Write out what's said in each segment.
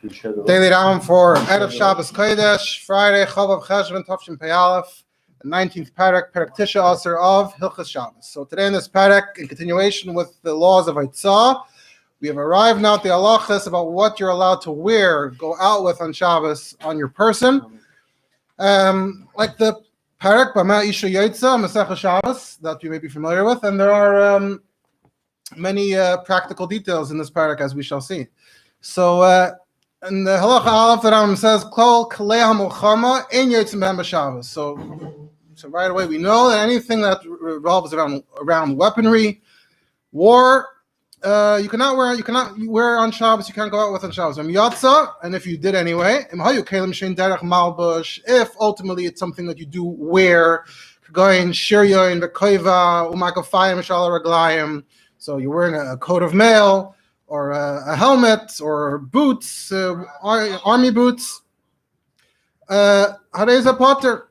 Daily Rambam for Erev Shabbos Kodesh, Friday, Chavav Cheshvan, Tavshin Pei Aleph, the 19th Perek, Perek Tisha Aser of Hilchos Shabbos. So today in this Perek, in continuation with the laws of Eitzah, we have arrived now at the halachas about what you're allowed to wear, go out with on Shabbos on your person. Like the Perek, Bama Isha Yotza, Masechah Shabbos, that you may be familiar with, and there are many practical details in this Perek, as we shall see. So, and the halacha aleph, the Rambam says, "Kol kalei hamulchama ein yotzim behem b'Shabbos." So right away we know that anything that revolves around weaponry, war, you cannot wear on Shabbos. You can't go out with on Shabbos. And if you did anyway, if ultimately it's something that you do wear, going shiryoin v'koiva umakafayim mishal raglayim. So you're wearing a coat of mail, or a helmet, or boots, army boots. Hareza Potter.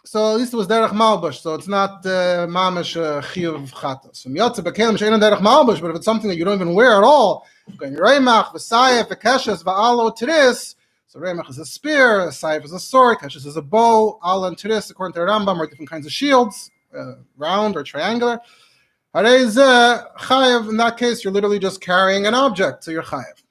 So at least it was derech malbush. So it's not mamish chiyuv chatas. So miyotze bekelim she'ein derech malbush. But if it's something that you don't even wear at all, going reimach, v'sayef, v'keshes, v'alo tiris. So reimach is a spear, sayef is a sword, keshes is a bow, alo and tiris, according to Rambam, are different kinds of shields, round or triangular. Chayev, in that case, you're literally just carrying an object, so you're chayev.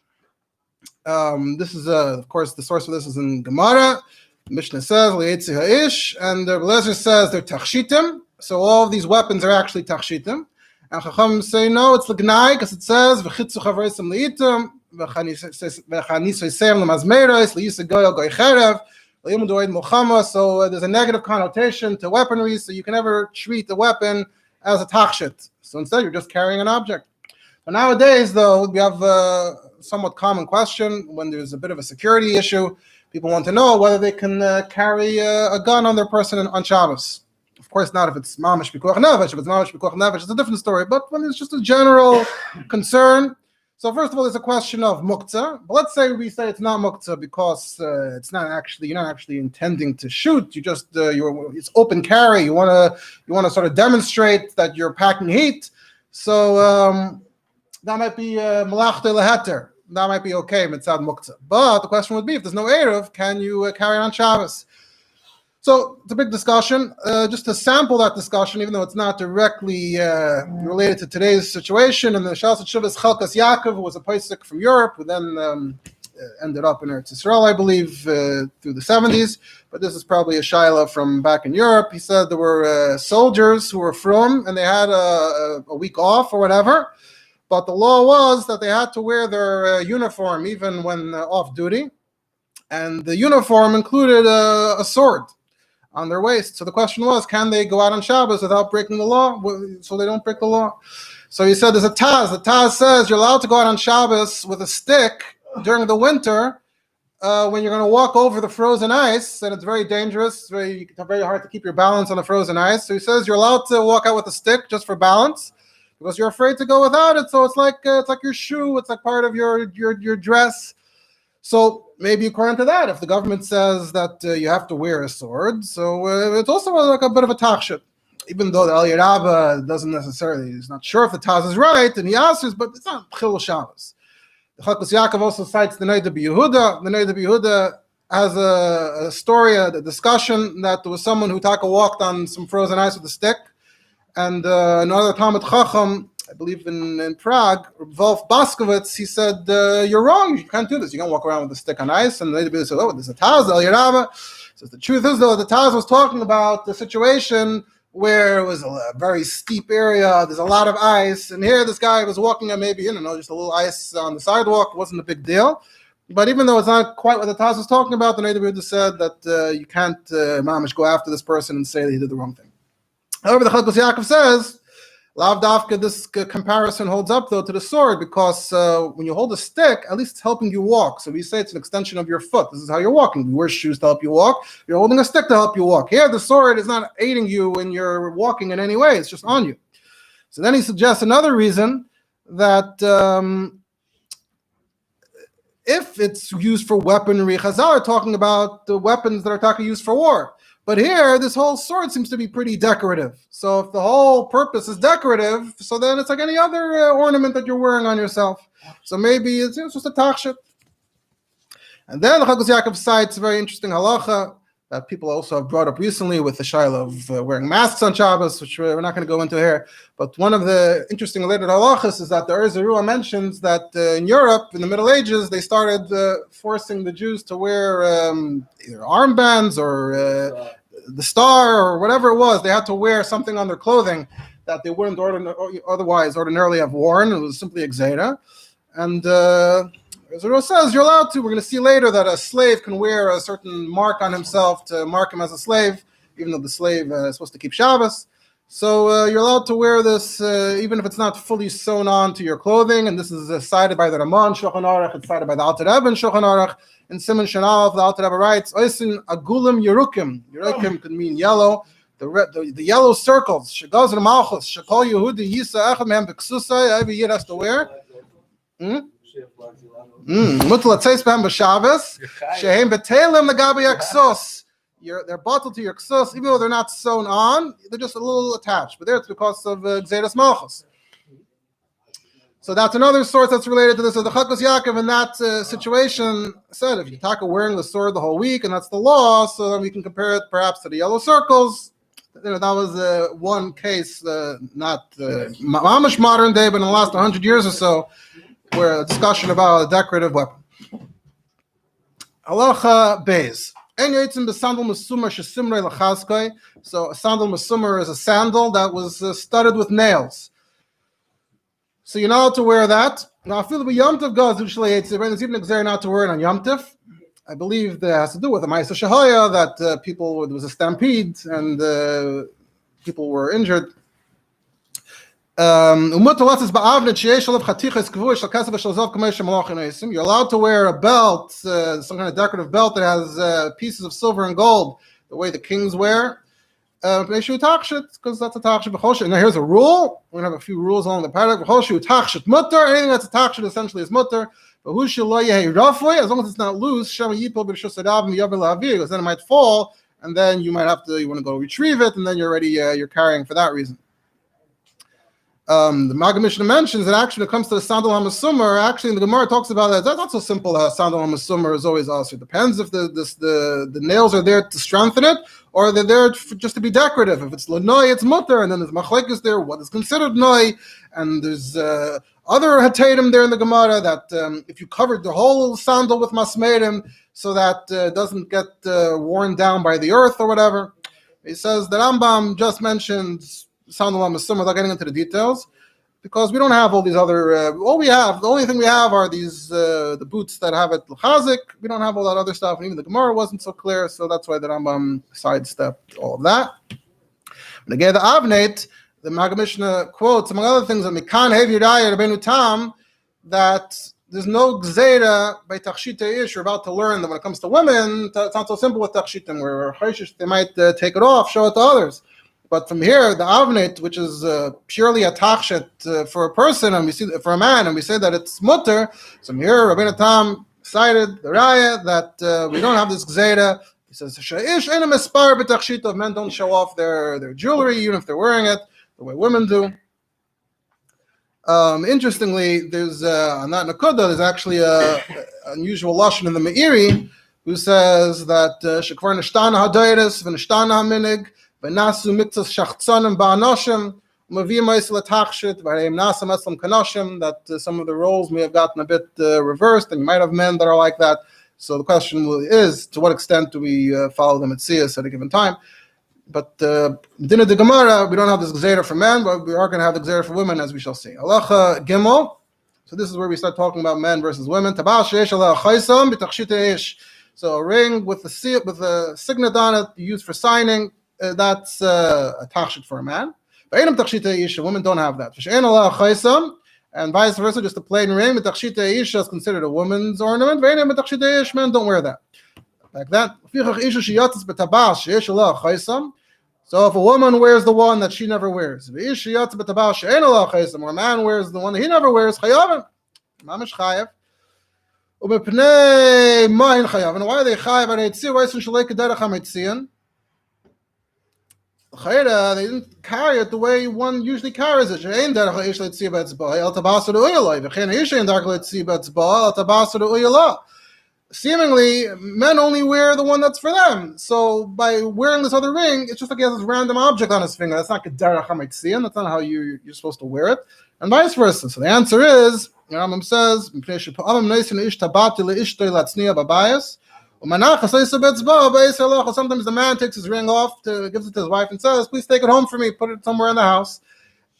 This is, of course, the source of this is in Gemara. The Mishnah says, Li'etzi ha'ish, and the Lezer says they're tachshitim, so all of these weapons are actually tachshitim. And Chacham say, no, it's l'gnai, because it says, V'chitzu chavreisim li'itim, V'chanisoisem l'mazmeros, Li'yisa goyal goy cherev, Li'yimud oed mulchama, so there's a negative connotation to weaponry, so you can never treat the weapon as a tachshit. So instead, you're just carrying an object. But nowadays, though, we have a somewhat common question when there's a bit of a security issue. People want to know whether they can carry a gun on their person on Shabbos. Of course, not if it's mamash b'koach nefesh. If it's mamash b'koach nefesh, it's a different story. But when it's just a general concern. So first of all, there's a question of muktzah. But let's say we say it's not muktzah because you're not actually intending to shoot. You just it's open carry. You want to sort of demonstrate that you're packing heat. So that might be malachte leheter. That might be okay, mitzad muktzah. But the question would be, if there's no eruv, can you carry on Shabbos? So it's a big discussion. Just to sample that discussion, even though it's not directly related to today's situation, and the Shas Shuvas Chelkas Yaakov, who was a Pesach from Europe, who then ended up in Eretz Yisrael, I believe, through the 70s. But this is probably a shaila from back in Europe. He said there were soldiers who were from, and they had a week off or whatever. But the law was that they had to wear their uniform even when off duty. And the uniform included a sword on their waist. So the question was, can they go out on Shabbos without breaking the law, so they don't break the law? So he said there's a Taz. The Taz says you're allowed to go out on Shabbos with a stick during the winter when you're going to walk over the frozen ice, and it's very dangerous. It's very hard to keep your balance on the frozen ice. So he says you're allowed to walk out with a stick just for balance because you're afraid to go without it. So it's like your shoe. It's like part of your dress. So maybe according to that, if the government says that you have to wear a sword, so it's also like a bit of a tachshit. Even though the Aliyah Rabbah doesn't necessarily, he's not sure if the Taz is right, and he answers, but it's not Chil Shabbos. The Hilchos Yaakov also cites the Noda B'Yehuda. The Noda B'Yehuda has a story, a discussion that there was someone who walked on some frozen ice with a stick, and another Talmud Chacham, I believe in Prague, Wolf Baskovitz, he said, you're wrong, you can't do this. You can't walk around with a stick on ice. And the Noda B'Yehuda said, oh, there's a Taz, the Aliyah Rabbah. So the truth is, though, the Taz was talking about the situation where it was a very steep area, there's a lot of ice, and here this guy was walking on maybe, just a little ice on the sidewalk. It wasn't a big deal. But even though it's not quite what the Taz was talking about, the Noda B'Yehuda said that you can't mamish go after this person and say that he did the wrong thing. However, the Hilchos Yaakov says, Lav Dafka, this comparison holds up, though, to the sword, because when you hold a stick, at least it's helping you walk. So we say it's an extension of your foot. This is how you're walking. You wear shoes to help you walk. You're holding a stick to help you walk. Here, the sword is not aiding you when you're walking in any way. It's just on you. So then he suggests another reason that if it's used for weaponry, Chazal are talking about the weapons that are used for war. But here, this whole sword seems to be pretty decorative. So if the whole purpose is decorative, so then it's like any other ornament that you're wearing on yourself. So maybe it's just a tachshit. And then the Hilchos Yaakov cites a very interesting halacha that people also have brought up recently with the shaila of wearing masks on Shabbos, which we're not going to go into here. But one of the interesting related halachas is that the Zerua mentions that in Europe, in the Middle Ages, they started forcing the Jews to wear either armbands or the star or whatever it was. They had to wear something on their clothing that they wouldn't otherwise ordinarily have worn. It was simply a gzeira. And as Rose says, you're allowed to. We're going to see later that a slave can wear a certain mark on himself to mark him as a slave, even though the slave is supposed to keep Shabbos. So you're allowed to wear this, even if it's not fully sewn on to your clothing. And this is cited by the Ramon Shulchan Aruch. It's cited by the Alter Rebbe in Shulchan Aruch. In Siman Shanal, the Alter Rebbe writes, "Oisin agulim yerukim." Yerukim could mean yellow. The yellow circles. Shagaz and Malchus. Shakol Yehudi Yisa Echad Mehem B'Ksusay. Every Yid has to wear. They're bottled to your ksos, even though they're not sewn on, they're just a little attached. But there it's because of Gzeiras Malchus. So that's another source that's related to this. So the Hilchos Yaakov in that situation said, if you talk wearing the sword the whole week, and that's the law, so then we can compare it perhaps to the yellow circles. That was one case, not mamish modern day, but in the last 100 years or so, where a discussion about a decorative weapon. Halacha Beis. So a sandal masumar is a sandal that was studded with nails. So you're not allowed to wear that. Now I feel the Yom Tov goes there's even a gzeira not to wear it on Yom Tov. I believe that has to do with the Ma'aseh Shahaya, that there was a stampede and people were injured. You're allowed to wear a belt, some kind of decorative belt that has pieces of silver and gold, the way the kings wear. Because that's a tachshit. And now here's a rule. We're going to have a few rules along the Perek. Anything that's a tachshit essentially is mutter. But as long as it's not loose, because then it might fall, and then you want to go retrieve it, and then you're carrying for that reason. The Maggid Mishnah mentions that actually when it comes to the sandal hamasumar, actually the Gemara talks about that. That's not so simple. Sandal hamasumar is always also. It depends if the nails are there to strengthen it, or they're there just to be decorative. If it's lanoi, it's mutter, and then there's machlekes there. What is considered noi? And there's other hatadim there in the Gemara that if you covered the whole sandal with masmerim so that it doesn't get worn down by the earth or whatever. He says the Rambam just mentions sandal hamasumar without getting into the details, because we don't have all these other. The only thing we have are these the boots that have it l'chazik. We don't have all that other stuff, and even the Gemara wasn't so clear, so that's why the Rambam sidestepped all of that. And again, the Avneit, the Maggid Mishnah quotes among other things that Mikan Hev Yiraya Rabbeinu Tam, that there's no gzeira by tachshita ish. You're about to learn that when it comes to women, it's not so simple with tachshitim, where they might take it off, show it to others. But from here, the avnit, which is purely a tachshit for a person, and we see for a man, and we say that it's mutter. So from here, Rabbeinu Tam cited the raya that we don't have this gzeira. He says, "Sha'ish enam espar b'tachshita." Men don't show off their jewelry, even if they're wearing it, the way women do. Interestingly, there's on that nakuda, there's actually a unusual lashon in the Meiri, who says that shekvar nishtana hadayris v'nishtana haminig. V'nasu mitzvah shachtzanim ba'anoshim umavim ma'isel atachshit v'hareim nasa meslam kanoshim, that some of the roles may have gotten a bit reversed, and you might have men that are like that. So the question is, to what extent do we follow the Metzias at a given time? But Dinah de Gemara, we don't have this gzeira for men, but we are going to have the gzeira for women, as we shall see. Halacha Gimel. So this is where we start talking about men versus women. Tabal sheish ala chaysam b'tachshit ish. So a ring with a signet on it used for signing. That's a tachshit for a man. But a women don't have that. And vice versa, just a plain ring. Is considered a woman's ornament. Men don't wear that. Like that. So if a woman wears the one that she never wears, or a man wears the one that he never wears, chayav. And why are they chayav? They didn't carry it the way one usually carries it. seemingly men only wear the one that's for them. So by wearing this other ring, it's just like he has this random object on his finger. That's not Derech HaMetzion. That's not how you're supposed to wear it, and vice versa. So the answer is, Rambam says, sometimes the man takes his ring off, gives it to his wife, and says, "Please take it home for me. Put it somewhere in the house."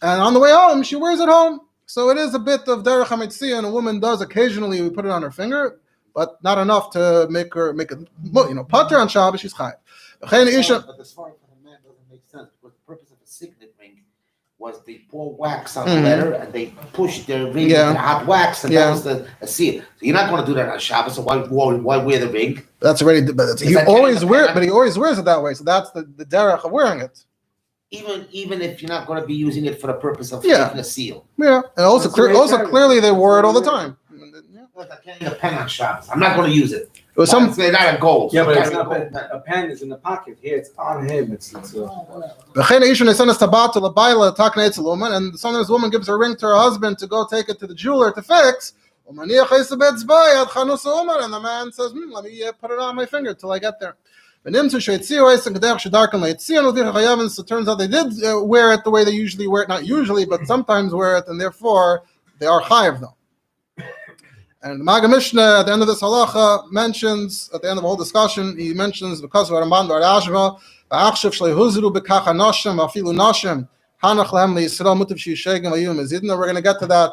And on the way home, she wears it home. So it is a bit of Derech HaMetzion. A woman does occasionally put it on her finger, but not enough to make it, pater on Shabbos. She's chayav. But the spark for the man doesn't make sense because the purpose of a signet ring was they pour wax on the letter and they push their ring into the hot wax, and that was a seal. So you're not going to do that on Shabbos. So why wear the ring? That's already. But he always wears it that way. So that's the derech of wearing it. Even if you're not going to be using it for the purpose of making a seal. Yeah, and also clearly they wore it all the time. I can't use a pen on Shabbos. I'm not going to use it. It's not a gold. Yeah, but it's not a pen is in the pocket. Here it's on him. And sometimes the woman gives her ring to her husband to go take it to the jeweler to fix. And the man says, let me put it on my finger till I get there. So it turns out they did wear it the way they usually wear it. Not usually, but sometimes wear it, and therefore they are chayav though. And the Maggid Mishnah at the end of this halacha mentions, at the end of the whole discussion, he mentions because of Rambam bar Ashva, v'achshav shlei huzru b'kach hanoshim afilu noshim hanach lehem leYisrael mutav sheyishegim v'yum ezidna. We're going to get to that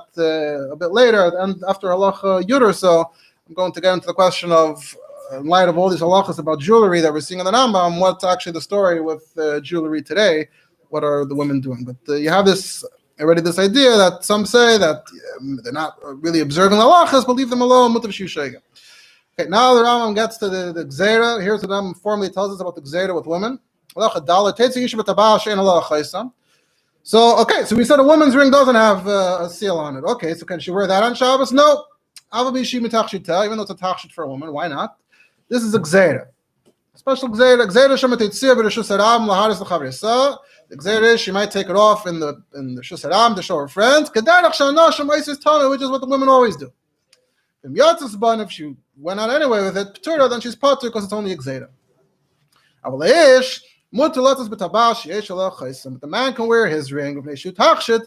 a bit later, and after halacha yud or so, I'm going to get into the question of, in light of all these halachas about jewelry that we're seeing in the Rambam, what's actually the story with jewelry today? What are the women doing? But you have this idea that some say that they're not really observing the halachas, but leave them alone. Mutav sheyishegim. Okay, now the Rambam gets to the gzeira. Here's what the Rambam formally tells us about the gzeira with women. So we said a woman's ring doesn't have a seal on it. Okay, so can she wear that on Shabbos? No. Even though it's a tachshit for a woman, why not? This is a gzeira. Special gzeira. The gzeira is she might take it off in the Shus to show her friends. Which is what the women always do. If she went out anyway with it, then she's potter because it's only a gzeira. But the man can wear his ring. It is a tachshit,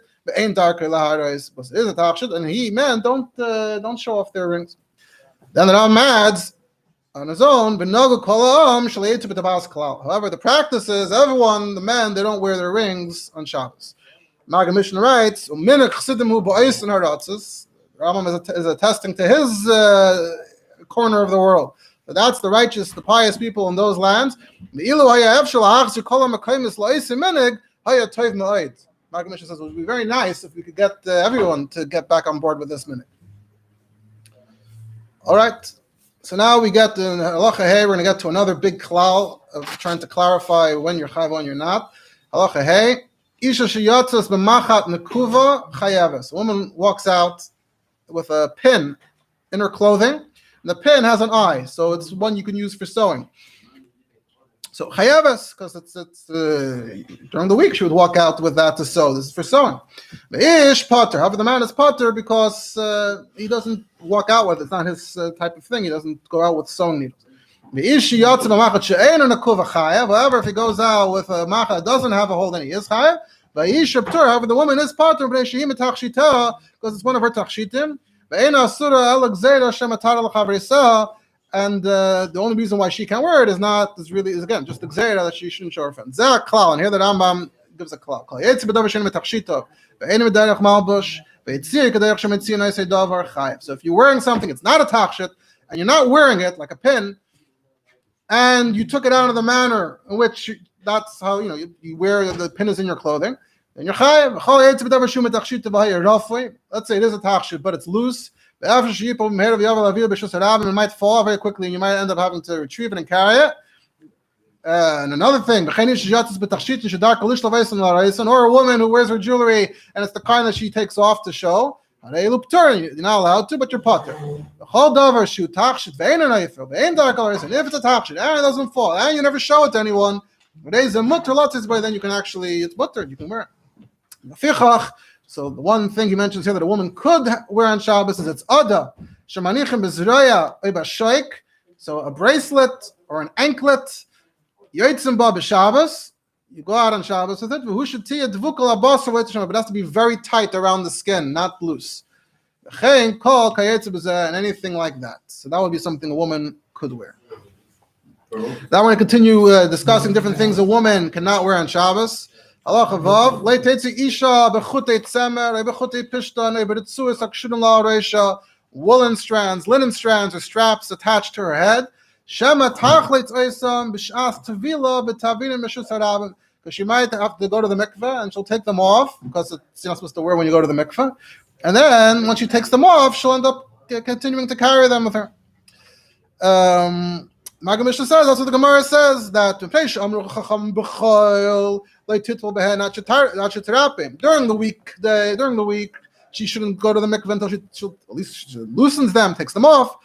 and men don't show off their rings. Then the Rambam adds on his own, however, the practice is everyone, the men, they don't wear their rings on Shabbos. Maggid Mishnah writes, Rambam is attesting to his corner of the world. But that's the righteous, the pious people in those lands. Maggid Mishnah says it would be very nice if we could get everyone to get back on board with this minute. All right. So now we get to halacha hey. We're going to get to another big klal of trying to clarify when you're chayav, when you're not. Halacha hey. Isha sheyatzas b'machat nekuva chayaves. A woman walks out with a pin in her clothing, and the pin has an eye, so it's one you can use for sewing. So chayaves, because it's during the week she would walk out with that to sew. This is for sewing. Ish potter. However, the man is potter because he doesn't walk out with it. It's not his type of thing. He doesn't go out with sewing needles. However, if he goes out with a macha that doesn't have a hole, then he is chayav. However, the woman is potter because it's one of her tachshitim. And the only reason why she can't wear it is again just the gzeira that she shouldn't show her friends. Zeh klal, and here the Rambam gives a klal. So if you're wearing something, it's not a tachshit, and you're not wearing it like a pin, and you took it out of the manner in which that's how you wear the pin is in your clothing, then you're chayav. Let's say it is a tachshit, but it's loose. It might fall very quickly, and you might end up having to retrieve it and carry it. And another thing, or a woman who wears her jewelry and it's the kind that she takes off to show, you're not allowed to, but you're potter. And if it's a tachshit and it doesn't fall, and you never show it to anyone, then you can actually, it's mutter, you can wear it. So the one thing he mentions here that a woman could wear on Shabbos is it's ada. Shemanichim bezroya oiba shoik. So a bracelet or an anklet. Yoitzim ba b'Shabbos. You go out on Shabbos with it. But it has to be very tight around the skin, not loose. And anything like that. So that would be something a woman could wear. Now we're going to continue discussing different things a woman cannot wear on Shabbos. Halacha vav. Woolen strands, linen strands, or straps attached to her head. Because she might have to go to the mikveh and she'll take them off because it's not supposed to wear when you go to the mikveh. And then when she takes them off, she'll end up continuing to carry them with her. Maggid Mishnah says, that's what the Gemara says, that during the week, she shouldn't go to the mikveh until she loosens them, takes them off.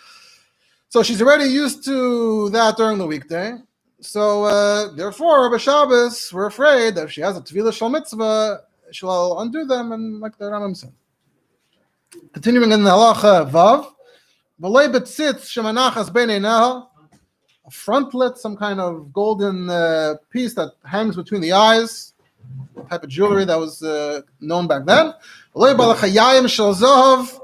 So she's already used to that during the weekday. So therefore, b'Shabbos, we're afraid that if she has a tevilah shel mitzvah, she'll undo them, and like the Rambam said. Continuing in the halacha vav, v'lei betzitz shemanachas beinei, a frontlet, some kind of golden piece that hangs between the eyes, type of jewelry that was known back then. V'lei balachayayim shel zahav,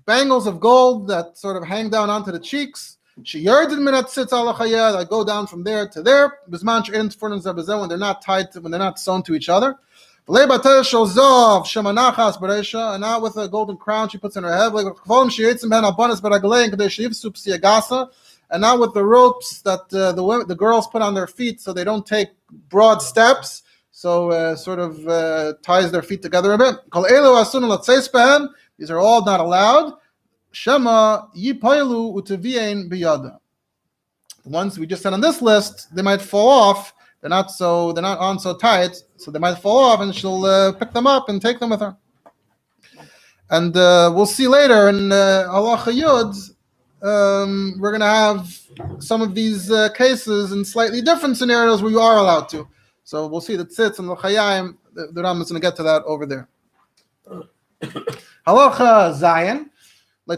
bangles of gold that sort of hang down onto the cheeks. She yarded minat sitz alachayah, that go down from there to there. Bisman she'en tefurnin zabazeh, when they're not tied, when they're not sewn to each other. And now with a golden crown she puts in her head. And now with the ropes that the girls put on their feet so they don't take broad steps. So sort of ties their feet together a bit. These are all not allowed. Shema yipaylu utavien biyada. The ones we just said on this list, they might fall off. They're not on so tight, so they might fall off, and she'll pick them up and take them with her. And we'll see later in Halacha Yud, we're going to have some of these cases in slightly different scenarios where you are allowed to. So we'll see the tzitz and the chayayim. The Rambam is going to get to that over there. Halacha Zayin. A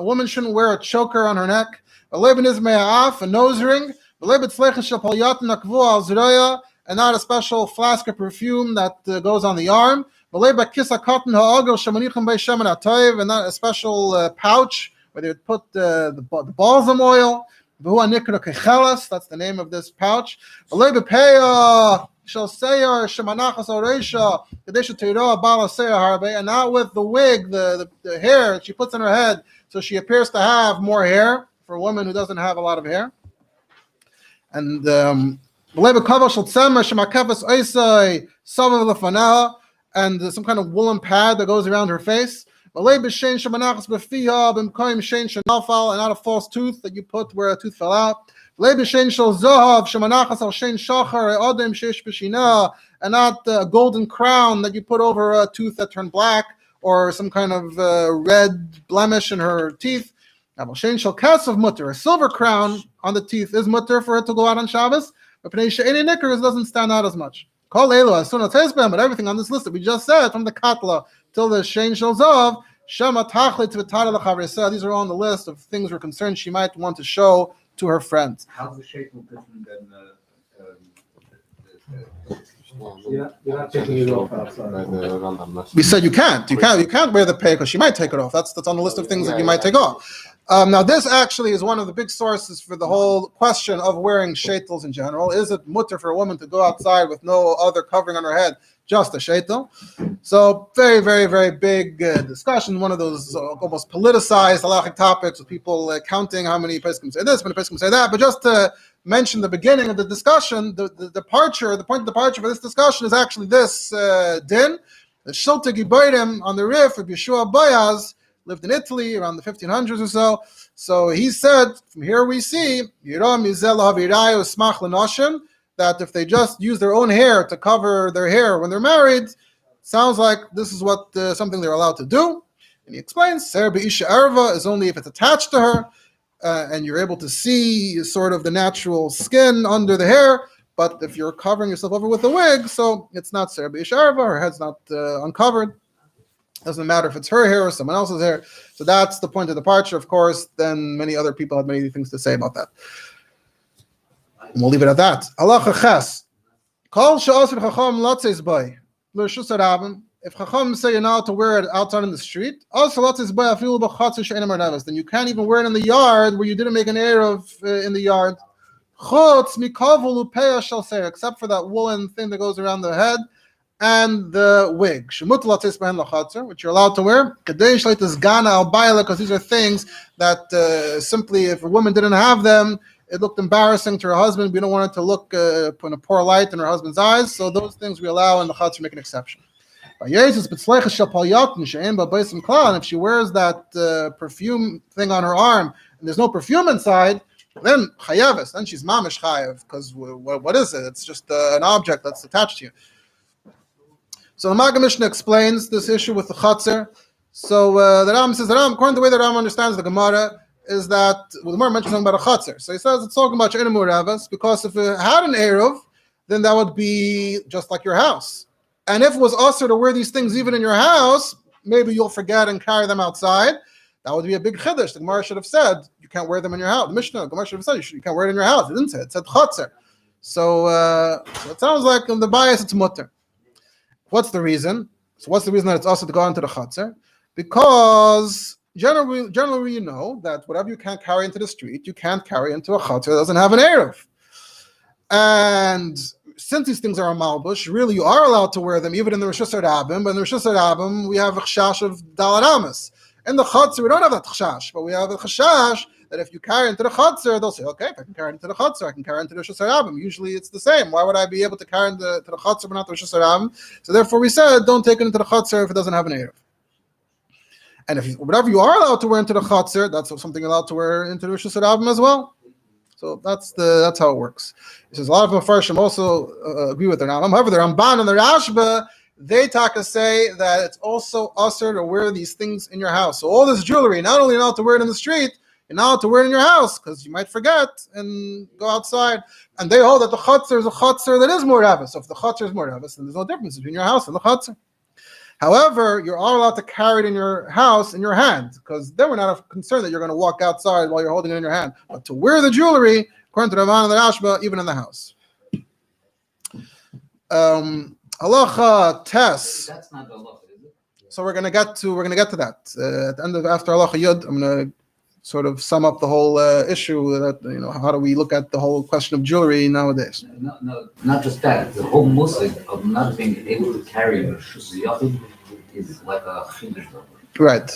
woman shouldn't wear a choker on her neck. A nose ring. And not a special flask of perfume that goes on the arm. And not a special pouch where they would put the balsam oil. That's the name of this pouch. And now with the wig, the hair she puts on her head, so she appears to have more hair for a woman who doesn't have a lot of hair. And and some kind of woolen pad that goes around her face. And not a false tooth that you put where a tooth fell out. And not a golden crown that you put over a tooth that turned black, or some kind of red blemish in her teeth. A silver crown on the teeth is mutter for her to go out on Shabbos, but any knickers doesn't stand out as much. But everything on this list that we just said, from the katla till the shein shel zav, these are all on the list of things we're concerned she might want to show to her friends. How's the shape different than you're not taking it off outside. We said you can't wear the pay because she might take it off. That's on the list of things that you might take off. Now this actually is one of the big sources for the whole question of wearing shaitels in general. Is it mutter for a woman to go outside with no other covering on her head, just a shaitel? So very, very, very big discussion. One of those almost politicized halachic topics with people counting how many poskim say this, how many poskim say that. But just to mention the beginning of the discussion, the point of departure for this discussion is actually this din. The Shilta Gibayrim on the Rif of Yeshua Bayaz lived in Italy around the 1500s or so. So he said, from here we see that if they just use their own hair to cover their hair when they're married, sounds like this is what something they're allowed to do. And he explains, Ser Be'isha Erva is only if it's attached to her, and you're able to see sort of the natural skin under the hair. But if you're covering yourself over with a wig, so it's not Ser Be'isha Erva, her head's not uncovered. Doesn't matter if it's her hair or someone else's hair. So that's the point of departure. Of course, then many other people have many things to say about that. And we'll leave it at that. Halacha ches. Kol she'asir chacham latzes bay. L'reshus harabim. If chacham say you're not allowed to wear it outside in the street, also latzes bay afilu b'chatzer she'enim arnavas. Then you can't even wear it in the yard where you didn't make an eruv in the yard. Chutz mikavul upeya shel seir, except for that woolen thing that goes around the head and the wig, which you're allowed to wear, because these are things that simply, if a woman didn't have them, it looked embarrassing to her husband. We don't want it to look put in a poor light in her husband's eyes. So those things we allow, and the chatzar make an exception. And if she wears that perfume thing on her arm and there's no perfume inside, then chayavis, then she's mamish chayav, because what is it? It's just an object that's attached to you. So the Maggid Mishnah explains this issue with the chatzar. So the Rambam says, according to the way the Rambam understands the Gemara, is that the Gemara mentions something about a chatzar. So he says it's talking about she'enim muravas, because if it had an eruv, then that would be just like your house. And if it was usher to wear these things even in your house, maybe you'll forget and carry them outside. That would be a big chiddush. The Gemara should have said you can't wear them in your house. The Mishnah, Gemara should have said you can't wear it in your house. It didn't say it. It said chatzar. So it sounds like in the bias it's mutter. What's the reason? So what's the reason that it's also to go into the chatzar? Because generally you know that whatever you can't carry into the street, you can't carry into a chatzar that doesn't have an eruv. And since these things are a malbush, really you are allowed to wear them even in the Reshus Harabim, but in the Reshus Harabim we have a chashash of Daled Amos. In the chatzar we don't have that chashash, but we have a chashash that if you carry into the chatzar, they'll say, okay, if I can carry into the chatzar, I can carry into the Reshus Harabim. Usually it's the same. Why would I be able to carry into the chatzar but not the Reshus Harabim? So therefore we said, don't take it into the chatzar if it doesn't have an eruv. And if whatever you are allowed to wear into the chatzar, that's something you're allowed to wear into the Reshus Harabim as well. So that's how it works. He says a lot of Mefarshim also agree with the Rambam. However, the Ramban and the Rashba, they say that it's also usher to wear these things in your house. So all this jewelry, not only you're not allowed to wear it in the street, you're not allowed to wear it in your house because you might forget and go outside. And they hold that the chatzar is a chatzar that is muravas. So if the chatzar is muravas, then there's no difference between your house and the chatzar. However, you're all allowed to carry it in your house in your hand, because then we're not concerned that you're going to walk outside while you're holding it in your hand. But to wear the jewelry, according to the Ramban and the Rashba, even in the house. Halacha tes. That's not the halacha, is it? So we're going to get to that at the end of after halacha yud. I'm going to sort of sum up the whole issue that how do we look at the whole question of jewelry nowadays. No, not just that. The whole musik of not being able to carry a shus yachid is like a chiddush. Right.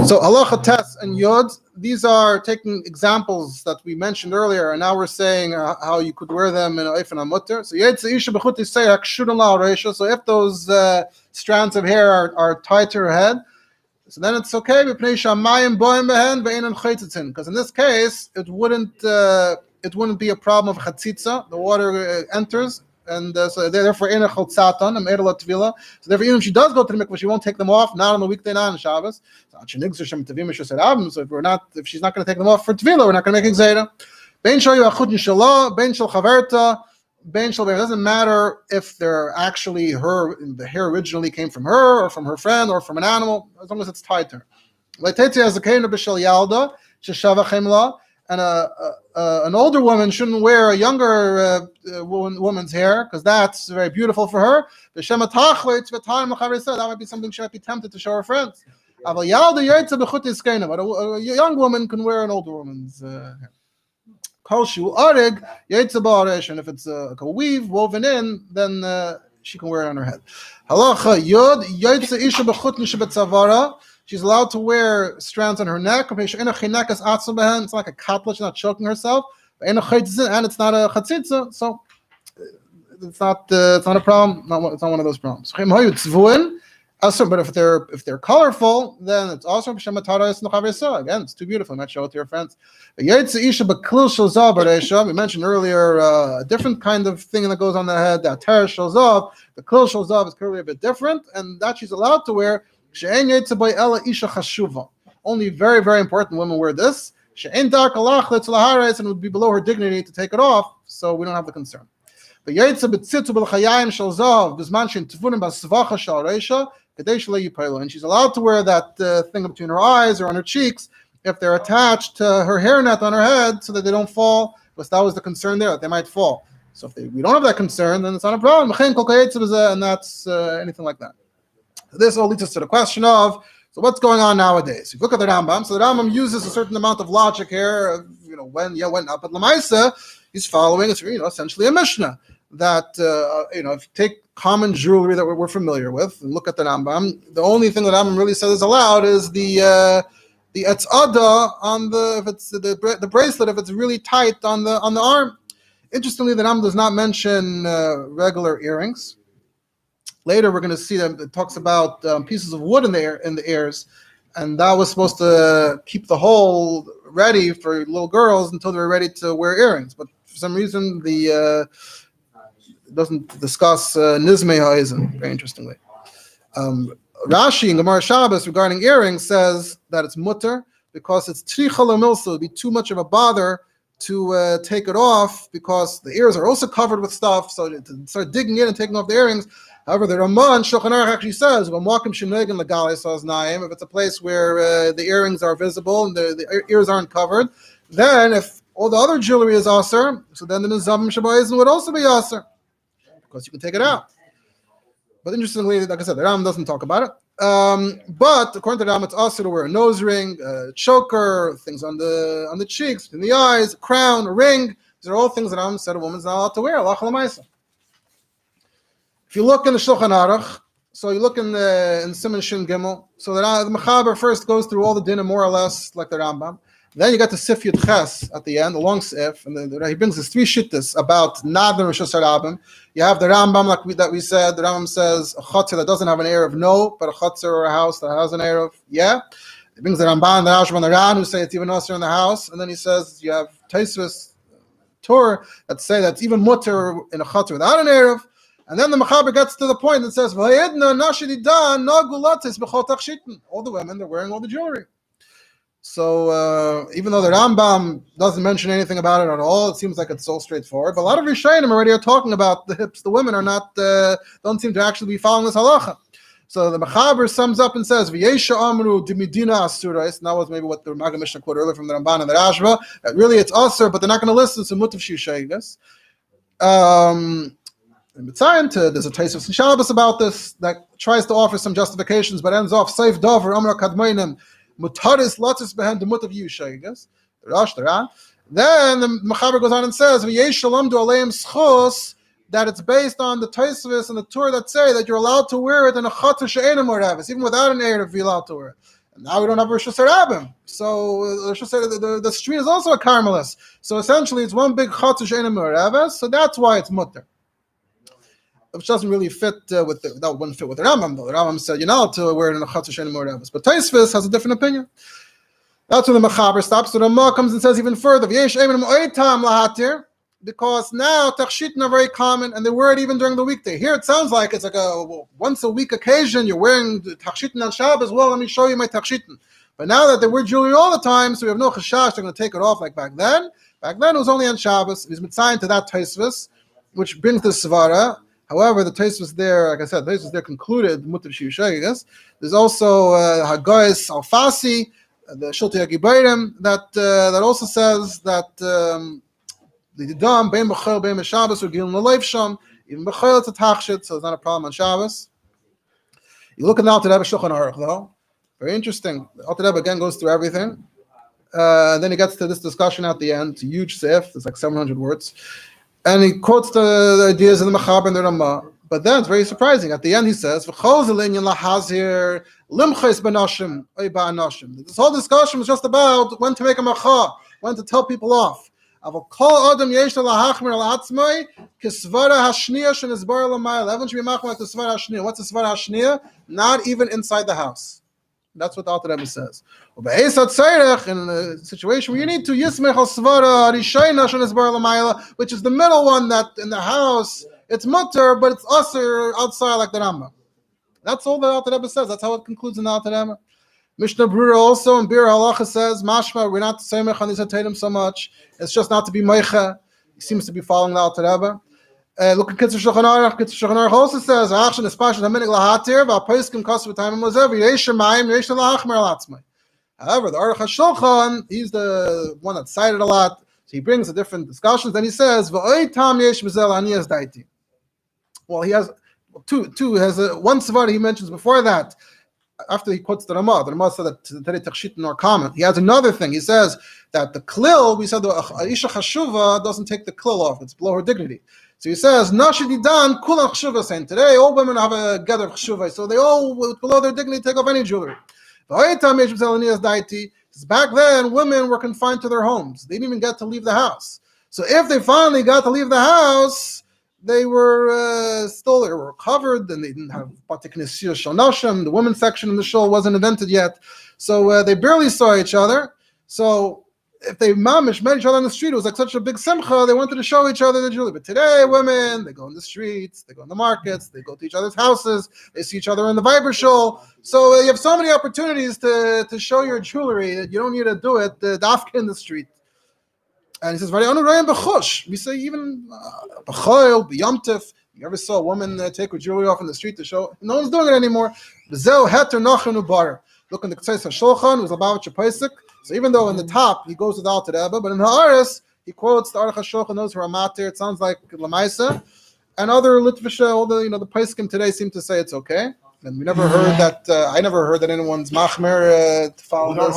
So halacha tes and yod, these are taking examples that we mentioned earlier, and now we're saying how you could wear them in oifen hamutter. So yetze isha b'chut yisayach shudon la reisha. So if those strands of hair are tied to her head, so then it's okay, because in this case it wouldn't be a problem of chatzitza. The water enters, and so therefore so therefore even if she does go to the mikvah, she won't take them off, not on the weekday, not on Shabbos. So if she's not going to take them off for tevilah, we're not going to make exera. It doesn't matter if they're actually the hair originally came from her or from her friend or from an animal, as long as it's tied to her. And an older woman shouldn't wear a younger woman's hair, because that's very beautiful for her. That might be something she might be tempted to show her friends. But a young woman can wear an older woman's hair. And if it's like a weave woven in, then she can wear it on her head. Halacha yod isha b'chut. She's allowed to wear strands on her neck. It's like a katla, she's not choking herself. And it's not a chatzitza, so it's not a problem. It's not one of those problems. But if they're colorful, then it's also again, it's too beautiful. Not show it to your friends. We mentioned earlier a different kind of thing that goes on the head. That teres shows off. The klil shows off is clearly a bit different, and that she's allowed to wear. Only very, very important women wear this. And it would be below her dignity to take it off, so we don't have the concern. But And she's allowed to wear that thing between her eyes or on her cheeks if they're attached to her hairnet on her head so that they don't fall, because that was the concern there, that they might fall. So if we don't have that concern, then it's not a problem. And that's anything like that. This all leads us to the question of, so what's going on nowadays? If you look at the Rambam, so the Rambam uses a certain amount of logic here, when up. But Lamaisa, he's following, it's essentially a Mishnah that, if you take common jewelry that we're familiar with and look at the Rambam, the only thing that Rambam really says is allowed is the etzada on if it's the bracelet, if it's really tight on the arm. Interestingly, the Rambam does not mention regular earrings. Later, we're going to see that it talks about pieces of wood in the ears, and that was supposed to keep the hole ready for little girls until they were ready to wear earrings. But for some reason, it doesn't discuss nizmei ha'ezen, very interestingly. Rashi in Gemara Shabbos regarding earrings says that it's mutter because it's tricha l'milsa. It would be too much of a bother to take it off because the ears are also covered with stuff. So to start digging in and taking off the earrings. However, the Ramah and Shulchan Aruch actually says, if it's a place where the earrings are visible and the ears aren't covered, then if all the other jewelry is aser, so then the nizam shabayizim would also be aser because you can take it out. But interestingly, like I said, the Ram doesn't talk about it. But according to the Ram, it's aser to wear a nose ring, a choker, things on the cheeks, in the eyes, a crown, a ring. These are all things that Ram said a woman's not allowed to wear. Allah Lamaisa. If you look in the Shulchan Aruch, so you look in Siman Shin Gimel, so the Mechaber first goes through all the dinner more or less like the Rambam. Then you got the Sif Yud Ches at the end, the long Sif, and then he brings us 3 shittas about Nadar Rosh Hashanah. You have the Rambam that we said. The Rambam says a chutzner that doesn't have an air of no, but a chutzner or a house that has an air of yeah. He brings the Ramban, the Rashba, and the Ran who say it's even nicer in the house, and then he says you have Taisvis Torah that say that's even mutter in a chutzner without an air of. And then the Mechaber gets to the point and says, all the women, they're wearing all the jewelry. So even though the Rambam doesn't mention anything about it at all, it seems like it's so straightforward. But a lot of Rishonim already are talking about the hips. The women are not, don't seem to actually be following this halacha. So the Mechaber sums up and says, V'yesha amru dimidina asurais. And that was maybe what the Maggid Mishnah quoted earlier from the Ramban and the Rashba. That really it's asur, but they're not going to listen to mutav shishaygas. In Mitzayin, there's a Taisvus in Shabbos about this that tries to offer some justifications, but ends off Seif Dover Amra Kadmoinim Mutaris Latzis Behen Demutav Yushaygas. Then the Mechaber goes on and says V'yesh Shalom Du Aleim Schos, that it's based on the Taisvus and the Torah that say that you're allowed to wear it in a Chatzah She'enim Moravis, even without an Erev, you're allowed to wear it. And now we don't have Rosh Hashanah. So the street is also a Carmelis. So essentially it's one big Chatzah She'enim Moravis, so that's why it's mutter. Which doesn't really fit that wouldn't fit with the Rambam though. The Rambam said you're not to wear it in a chatzah she'enim moravis, but Taisvis has a different opinion. That's when the Mechaber stops. So the Ramah comes and says even further, because now tachshitin are very common and they wear it even during the weekday. Here it sounds like it's like a once a week occasion. You're wearing tachshitin on Shabbos. Well, let me show you my tachshitin. But now that they wear jewelry all the time, so we have no chashash. They're going to take it off like back then. Back then it was only on Shabbos. He's mitzayin to that Taisvis, which brings the svara. However, the taste was there, like I said, the taste was there concluded, Mutav Shiyushagas. There's also Hagoyes Alfasi, the Shulti Agibairim, that also says that the Didam, Bein B'chel, Bein B'Shabbos, or Gilin L'Leif Sham, even B'chel, it's a Tachshit, so it's not a problem on Shabbos. You look at the Alter Rebbe Shulchan Aruch, though. Very interesting. The Alter Rebbe again goes through everything. Then he gets to this discussion at the end. It's a huge sif, it's like 700 words. And he quotes the ideas of the Mechaber and the Ramah. But then it's very surprising. At the end he says, This whole discussion was just about when to make a macha, when to tell people off. Everyone should be machmir. What's the svara hashniya? Not even inside the house. That's what the Alter Rebbe says. In a situation where you need to yismech al svara rishayna shenizbar l'mayla, which is the middle one that in the house it's mutter, but it's usher outside like the Rambam. That's all the Alter Rebbe says. That's how it concludes in the Alter Rebbe. Mishnah Brura also in Bir Halacha says, Mashma, we're not samech on these Tatum so much. It's just not to be meicha. He seems to be following the Alter Rebbe. Look at Kitzur Shulchan Aruch. Kitzur Shulchan Aruch also says, "Achshin espashon haminik lahatir v'apoiskim kosu v'tayim mozev v'yesh shemayim v'yesh lahachmer alatzmai." However, the Aruch HaShulchan, he's the one that's cited a lot. So he brings the different discussions. Then he says, "V'oy tam yesh b'zel aniyas daiti." Well, he has two has one svara he mentions before that. After he quotes the Rambam said that Terei Tachshit nor comment. He has another thing. He says that the klil, we said the Isha Chashuva doesn't take the klil off; it's below her dignity. So he says, "Nashididan kulan chshuva." Saying today, all women have a gather of chshuva, so they all below their dignity take off any jewelry. Back then, women were confined to their homes; they didn't even get to leave the house. So if they finally got to leave the house, they were they were covered, and they didn't have patiknesiyah shalnashim. The women's section in the shul wasn't invented yet, so they barely saw each other. So if they mamish met each other on the street, it was like such a big simcha. They wanted to show each other the jewelry. But today, women, they go in the streets, they go in the markets, they go to each other's houses, they see each other in the Viber shul. So you have so many opportunities to show your jewelry that you don't need to do it dafka in the street. And he says, we say even b'choil, b'yomtiv. You ever saw a woman take her jewelry off in the street to show? No one's doing it anymore. Look in the Ketzos HaShulchan, who's about Pesach. So even though in the top he goes without the Rebbe, but in the Haaretz he quotes the Aruch HaShulchan, those who are matir. It sounds like Lamaisa, and other Litvisha, all the the Pesachim today seem to say it's okay. And we never heard that. I never heard that anyone's machmer to follow this.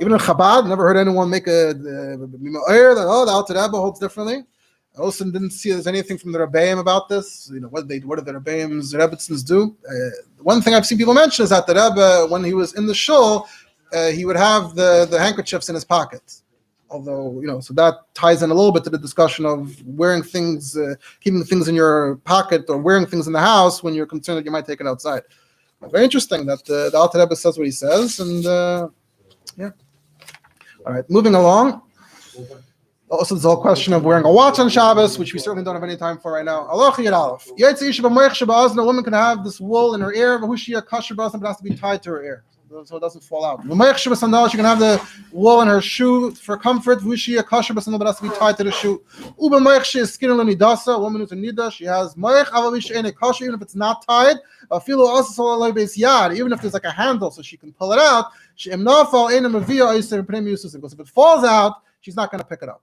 Even in Chabad, never heard anyone make a that the Alter Rebbe holds differently. I also didn't see there's anything from the Rabbeim about this. What do the Rebbeim's Rebbitzins do? One thing I've seen people mention is that the Rebbe, when he was in the shul, he would have the handkerchiefs in his pockets. Although, so that ties in a little bit to the discussion of wearing things, keeping things in your pocket or wearing things in the house when you're concerned that you might take it outside. Very interesting that the Alter Rebbe says what he says. And yeah. All right, moving along. Also, there's a whole question of wearing a watch on Shabbos, which we certainly don't have any time for right now. A woman can have this wool in her ear, but it has to be tied to her ear, so it doesn't fall out. She can have the wool in her shoe for comfort, but it has to be tied to the shoe. A woman who's a nida, she has even if it's not tied, even if there's like a handle so she can pull it out. Because if it falls out, she's not going to pick it up.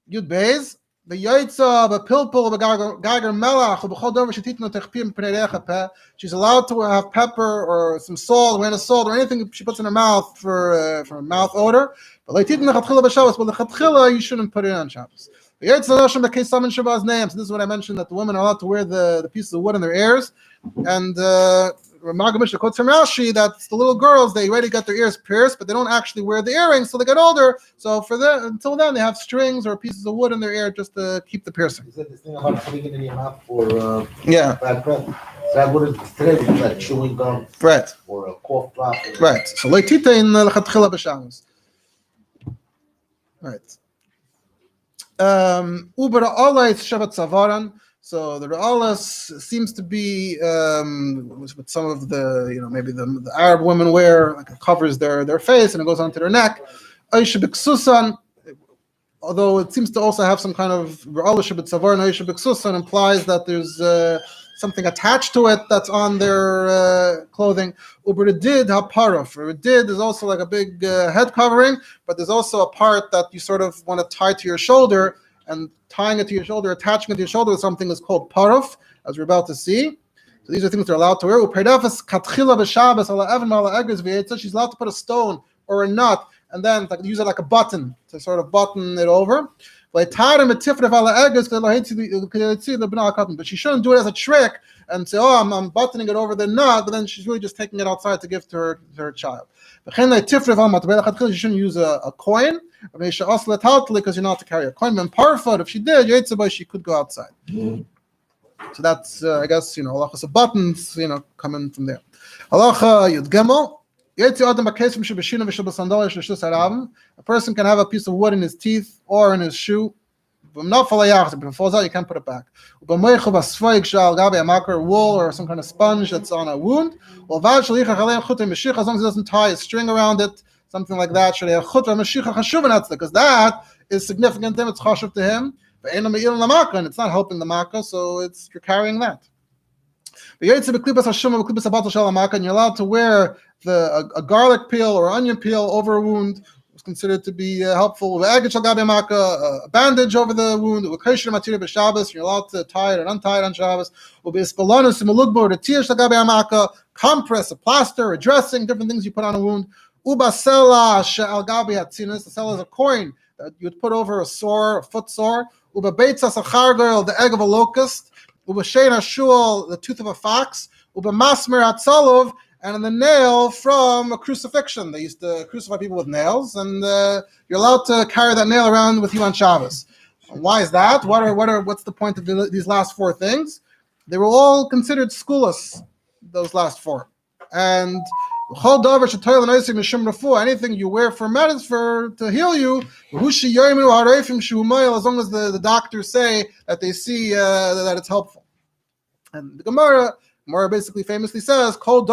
Yud Beis, b'yaitza, b'pilpul, b'gager melach, b'chol shetitnu techpim p'nei recha. She's allowed to have pepper or some salt, grain of salt, or anything she puts in her mouth for mouth odor. But lechatchila b'Shabbos, but lechatchila you shouldn't put it on Shabbos. B'yaitza nashim b'keisam and Shabbat's name. So this is what I mentioned, that the women are allowed to wear the pieces of wood in their ears, and Magamisha quotes from Rashi that the little girls, they already got their ears pierced, but they don't actually wear the earrings till they get older. So until then, they have strings or pieces of wood in their ear just to keep the piercing. You said this thing about putting it in your mouth for bad breath. So that wouldn't be like chewing gum, right? Or a cough drop. Right. So leitita in lechatchila b'Shabbos. Right. Uber alais Shabbat Savaran. So the Ra'alas seems to be with some of the, maybe the Arab women wear, like it covers their face and it goes onto their neck. Aisha B'Ksusan, although it seems to also have some kind of Ra'ala Shabbat Savar and Aisha B'Ksusan implies that there's something attached to it that's on their clothing. Uber did have paraf. Did is also like a big head covering, but there's also a part that you sort of want to tie to your shoulder. And tying it to your shoulder, attaching it to your shoulder with something is called paraf, as we're about to see. So these are things they're allowed to wear. She's allowed to put a stone or a nut and then use it like a button to sort of button it over. But she shouldn't do it as a trick and say, I'm buttoning it over the nut, but then she's really just taking it outside to give to her child. She shouldn't use a coin, because you're not to carry a coin. And parfot, if she did, she could go outside. So that's, I guess, halachas of buttons, coming from there. Halacha Yud Gimel. A person can have a piece of wood in his teeth or in his shoe. If it falls out, you can't put it back. Wool or some kind of sponge that's on a wound. As long as it doesn't tie a string around it, something like that, because that is significant to him. It's chashuv to him. And it's not helping the makkah, so you're carrying that. And you're allowed to wear a garlic peel or onion peel over a wound. It's considered to be helpful. A bandage over the wound. You're allowed to tie it and untie it on Shabbos. Compress, a plaster, a dressing, different things you put on a wound. The sela is a coin that you'd put over a sore, a foot sore. The egg of a locust. The tooth of a fox. And the nail from a crucifixion. They used to crucify people with nails, and you're allowed to carry that nail around with you on Shabbos. Why is that? What's the point of these last four things? They were all considered skulas, those last four. And anything you wear for medicine to heal you, as long as the doctors say that they see that it's helpful. And the Gemara basically famously says, because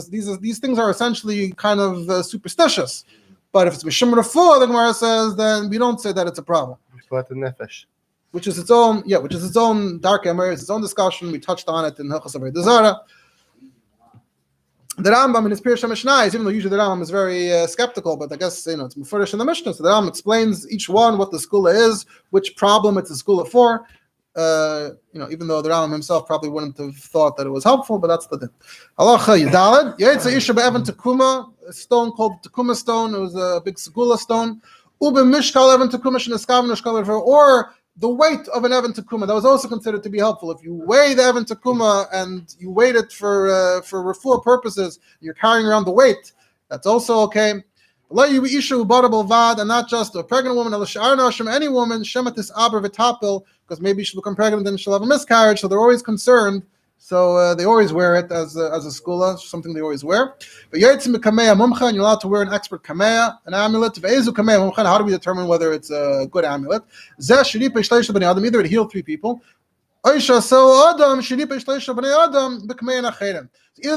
these things are essentially kind of superstitious. But if it's mishum refuah, the Gemara says, then we don't say that it's a problem. Which is its own dark emer, it's its own discussion. We touched on it in Hilchos Avodah. The Rambam in his Perek Mishnah, even though usually the Rambam is very skeptical, but I guess it's mufurish in the Mishnah. So the Rambam explains each one what the skula is, which problem it's a skula for. Even though the Rambam himself probably wouldn't have thought that it was helpful, but that's the thing. Halacha Yudaled, Yaitza Isha be'evan tekuma, a stone called tekuma stone. It was a big segula stone. Ube mishkal evan tekuma sheneskav nishkal, or the weight of an evan tekuma. That was also considered to be helpful. If you weigh the evan tekuma and you weigh it for refuah purposes, you're carrying around the weight. That's also okay. And not just a pregnant woman, any woman, because maybe she'll become pregnant and she'll have a miscarriage, so they're always concerned. So they always wear it as a skula, something they always wear. But you're allowed to wear an expert kameya, an amulet. How do we determine whether it's a good amulet? Either it healed three people. Either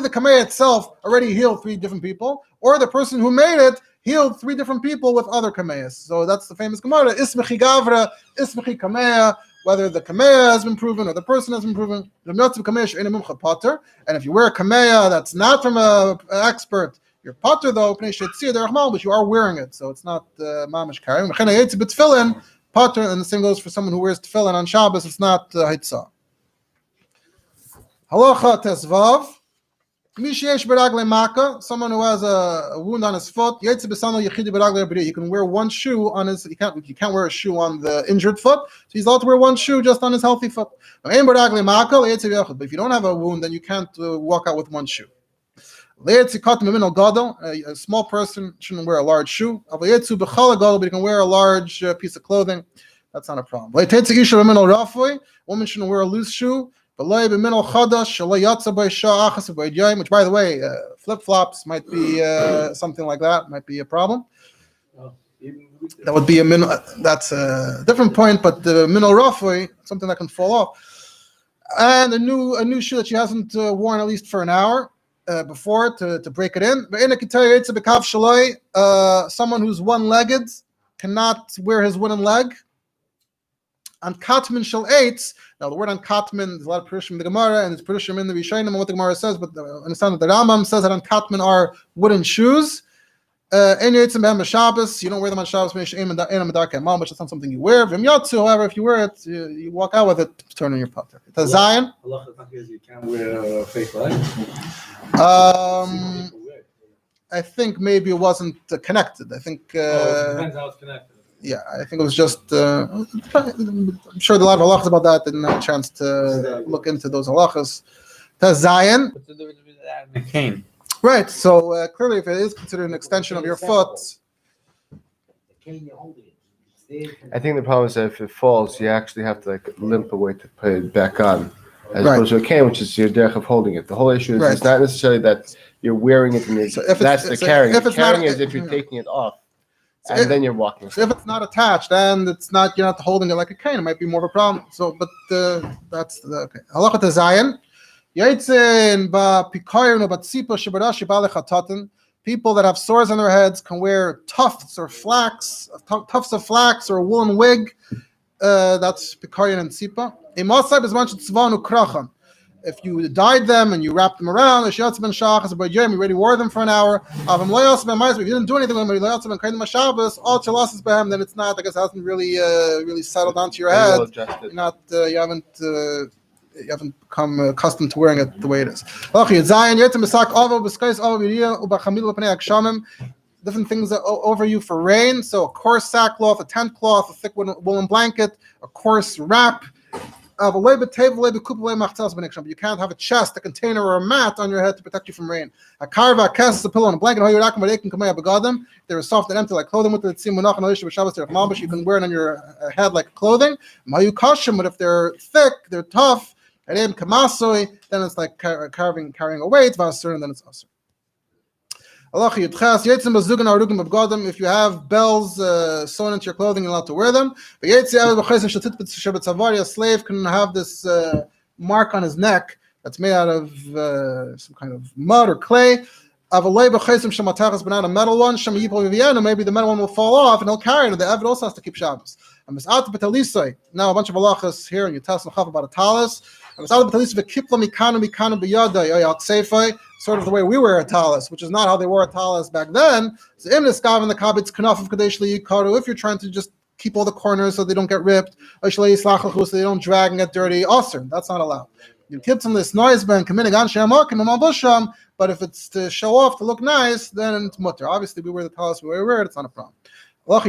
the kameya itself already healed three different people, or the person who made it healed three different people with other kameyas. So that's the famous Gemara, Ismechi Gavra, Ismechi Kameya, whether the kameya has been proven or the person has been proven. And if you wear a kameya that's not from an expert, you're potter though, but you are wearing it, so it's not mamish carrying. Potter, and the same goes for someone who wears tefillin on Shabbos, it's not hitzah. Halacha Tesvav. Someone who has a wound on his foot, you can wear one shoe on his. You can't wear a shoe on the injured foot, so he's allowed to wear one shoe just on his healthy foot. But if you don't have a wound, then you can't walk out with one shoe. A small person shouldn't wear a large shoe, but he can wear a large piece of clothing. That's not a problem. Woman shouldn't wear a loose shoe. Which, by the way, flip-flops might be something like that, might be a problem. That would be that's a different point, but the minol rafui, something that can fall off. And a new shoe that she hasn't worn at least for an hour before to break it in. Someone who's one-legged cannot wear his wooden leg. And katman shel eitz. Now the word on katman, there's a lot of perushim in the Gemara, and it's perushim in the Rishonim and what the Gemara says, but understand that the Rambam says that on katman are wooden shoes. You don't wear them on Shabbos, which is not something you wear. However, if you wear it, you walk out with it, turn on your potter. It's Zion. You can't wear a fake leg. I think maybe it wasn't connected. I think. It depends how it's connected. Yeah, I think it was just. I'm sure there are a lot of halachas about that. Didn't have a chance to look into those halachas. To Zion. What's the difference between that and the cane? Right. So clearly, if it is considered an extension of your foot. I think the problem is that if it falls, you actually have to limp away to put it back on, as opposed to a cane, which is your derech of holding it. The whole issue is it's not necessarily that you're wearing it, and that's the carrying. The carrying is if you're taking it off. And then you're walking. So if it's not attached and you're not holding it like a cane, it might be more of a problem. So, but that's okay. Halacha to Zion. Yaitzin ba pikayin ba tzipa shebarashi balech hataten. People that have sores on their heads can wear tufts of flax or a woolen wig. That's Pikarian and Tzipa. If you dyed them and you wrapped them around, you already wore them for an hour. If you didn't do anything with them, then it's not, I guess it hasn't really settled onto your head. You haven't become accustomed to wearing it the way it is. Different things over you for rain. So a coarse sackcloth, a tent cloth, a thick woolen blanket, a coarse wrap. You can't have a chest, a container, or a mat on your head to protect you from rain. A karva, a kess, a pillow, and a blanket. They're soft and empty like clothing. You can wear it on your head like clothing. But if they're thick, they're tough, then it's like carrying a weight, and then it's asur. If you have bells sewn into your clothing, you're allowed to wear them. A slave can have this mark on his neck that's made out of some kind of mud or clay. But not a metal one. Maybe the metal one will fall off and he'll carry it. The Eved also has to keep Shabbos. Now a bunch of halachas here, and you tell some about a talis. Sort of the way we wear a talis, which is not how they wore a talis back then. So if you're trying to just keep all the corners so they don't get ripped, so they don't drag and get dirty, asr, that's not allowed. You keep some of this noise, but if it's to show off, to look nice, then it's mutter. Obviously, we wear the talis, we wear it, it's not a problem. If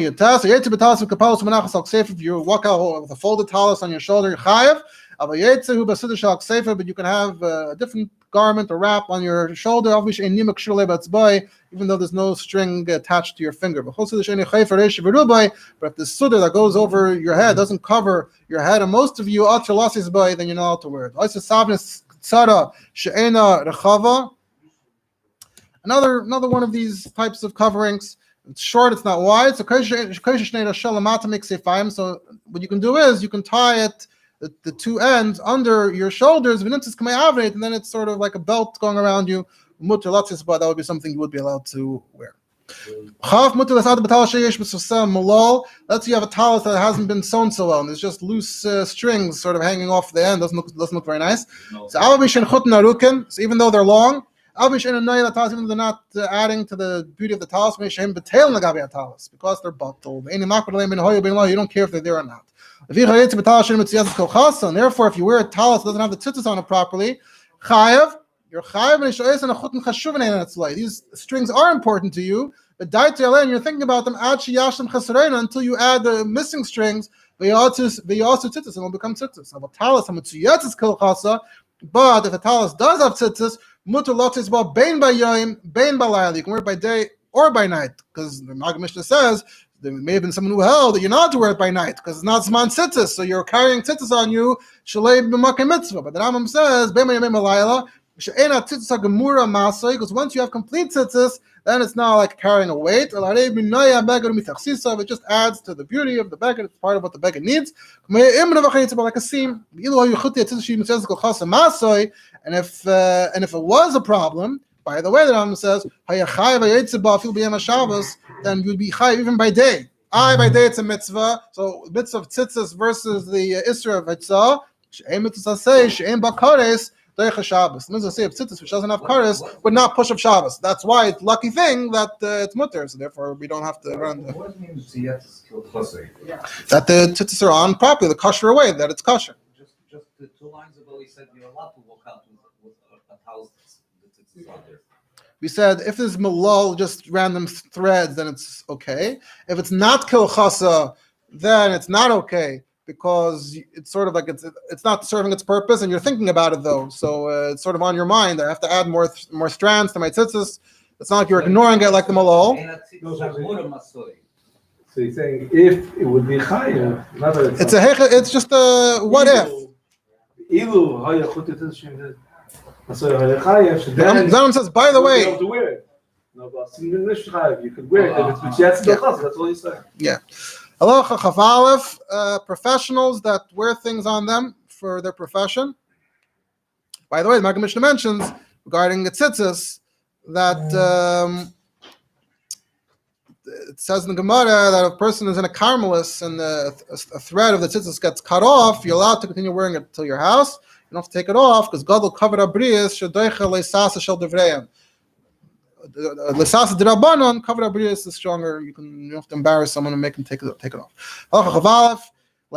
you walk out with a folded talis on your shoulder, you're chayav. But you can have a different garment or wrap on your shoulder, even though there's no string attached to your finger. But if the sudar that goes over your head doesn't cover your head, and most of you, then you're not allowed to wear it. Another one of these types of coverings. It's short, it's not wide. So what you can do is you can tie it, the two ends under your shoulders, and then it's sort of like a belt going around you. But that would be something you would be allowed to wear. Let's say you have a talis that hasn't been sewn so well, and there's just loose strings sort of hanging off the end. Doesn't look very nice. So even though they're long, even though they're not adding to the beauty of the talis, because they're bottled. You don't care if they're there or not. And therefore, if you wear a talis that doesn't have the tzitzis on it properly, you're chayav. These strings are important to you, but you're thinking about them until you add the missing strings. And will become tzitzis. But if a talis does have tzitzis, you can wear it by day or by night, because the Maggid Mishnah says there may have been someone who held that you're not to wear it by night because it's not zman tzitzis, so you're carrying tzitzis on you shalei b'makom mitzvah. But the Rambam says because once you have complete tzitzis, then it's not like carrying a weight. It just adds to the beauty of the beged. It's part of what the beged needs. Like a seam. And if it was a problem, by the way, the Rambam says, then you'd be chayav even by day. By day it's a mitzvah. So mitzvah of tzitzis versus the isra of itzah. She'em mitzvah say she'em bakares doicha Shabbos. Mitzvah say of tzitzis which doesn't have kares would not push up Shabbos. That's why it's a lucky thing that it's mutter. So therefore we don't have to run. What means that the tzitzis are on properly, the kosher way, that it's kosher. Just the 2 lines ago, he said you're allowed to walk out with a house that's on there. We said if there's malal, just random threads, then it's okay. If it's not kilchasa, then it's not okay because it's sort of like it's not serving its purpose, and you're thinking about it though. So it's sort of on your mind. I have to add more strands to my tzitzis. It's not like you're ignoring it like the malal. So you're saying if it would be chayav, it's just a what if. Zanam says, by the way, you could wear it. If it's that's all you say. Yeah. Halacha Chaf Aleph, professionals that wear things on them for their profession. By the way, the Maggid Mishnah mentions regarding the tzitzis that it says in the Gemara that if a person is in a carmelis and a thread of the tzitzis gets cut off, you're allowed to continue wearing it till your house. You don't have to take it off because God will cover abrius shadoicha leisasa shel devreim. Leisasa dirabanon cover abrius is stronger. You don't have to embarrass someone and make them take it off. A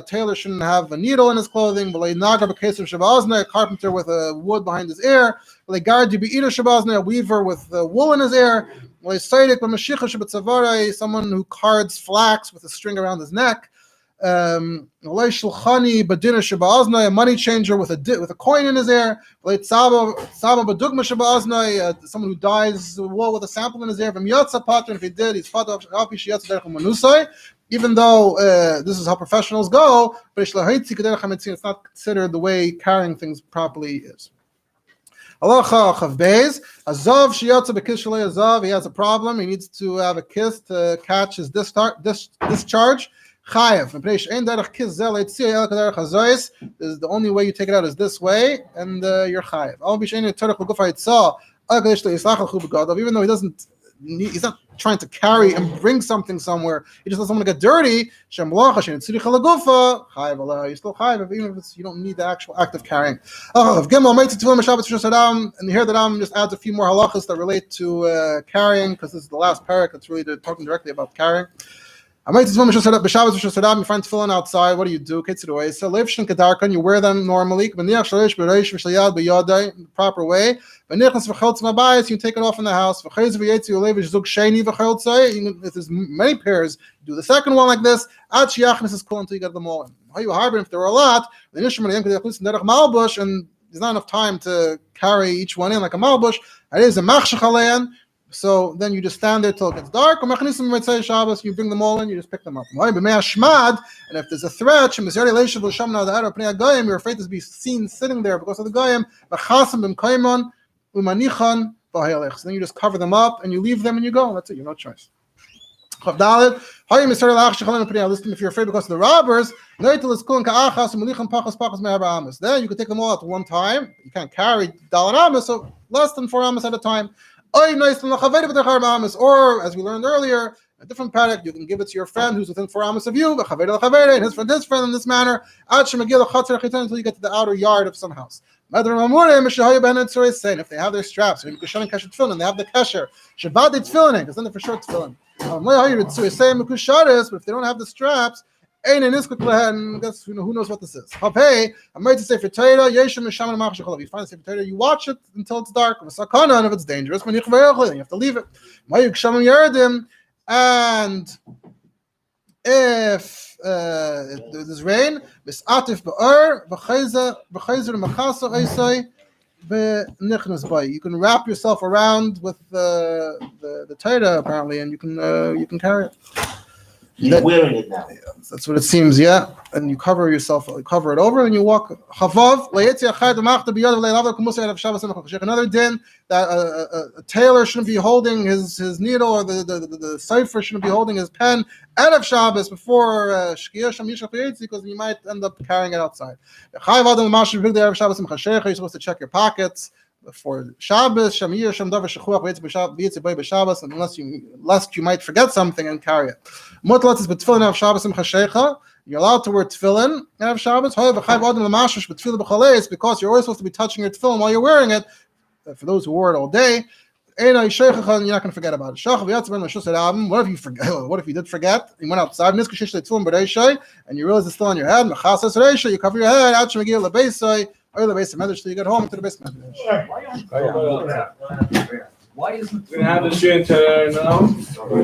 tailor shouldn't have a needle in his clothing. A carpenter with a wood behind his ear. A weaver with wool in his ear. Someone who cards flax with a string around his neck. A money changer with a coin in his ear. Someone who dyes wool with a sample in his ear. If he did, he's even though this is how professionals go, but it's not considered the way carrying things properly is. Halacha Chav Beis, Azav sheyatza b'kiss shalei azav. He has a problem. He needs to have a kiss to catch his discharge. Chayev. The only way you take it out is this way, and you're chayev. Even though he's not trying to carry and bring something somewhere. He just doesn't want to get dirty. You're still chayiv, even if you don't need the actual act of carrying. And here the Rambam just adds a few more halachas that relate to carrying, because this is the last Perek that's really talking directly about carrying. You find tefillin outside. What do you do? You wear them normally in the proper way. You take it off in the house. If there's many pairs, do the second one like this. Until you get them all in. If there are a lot, and there's not enough time to carry each one in like a malbush, so then you just stand there till it gets dark. Shabbos, you bring them all in, you just pick them up. And if there's a threat, you're afraid to be seen sitting there because of the goyim. Then you just cover them up and you leave them and you go. That's it. You have no choice. Listen, if you're afraid because of the robbers, then you can take them all at one time. You can't carry Dalan Amos, so less than 4 Amos at a time. Or, as we learned earlier, a different Perek, you can give it to your friend who's within 4 Amos of you, and his friend in this manner, until you get to the outer yard of some house. If they have their straps, and they have the kesher, because then they're for sure tefillin. But if they don't have the straps, who knows what this is? You find the Sefer Torah, you watch it until it's dark. And if it's dangerous, then you have to leave it. And if there's rain, you can wrap yourself around with the Torah apparently, and you can carry it. You're wearing it now. That's what it seems, yeah. And you cover yourself, cover it over, and you walk. Another din that a tailor shouldn't be holding his needle, or the cipher shouldn't be holding his pen out of Shabbos before Shkia, because you might end up carrying it outside. You're supposed to check your pockets for Shabbos, unless you might forget something and carry it. You're allowed to wear tefillin and have Shabbos. Because you're always supposed to be touching your tefillin while you're wearing it. For those who wore it all day, you're not going to forget about it. What if you forget? What if you did forget? You went outside and you realize it's still on your head. You cover your head. Or the base of medrash till you get home to the base of medrash. Why isn't We have the share now.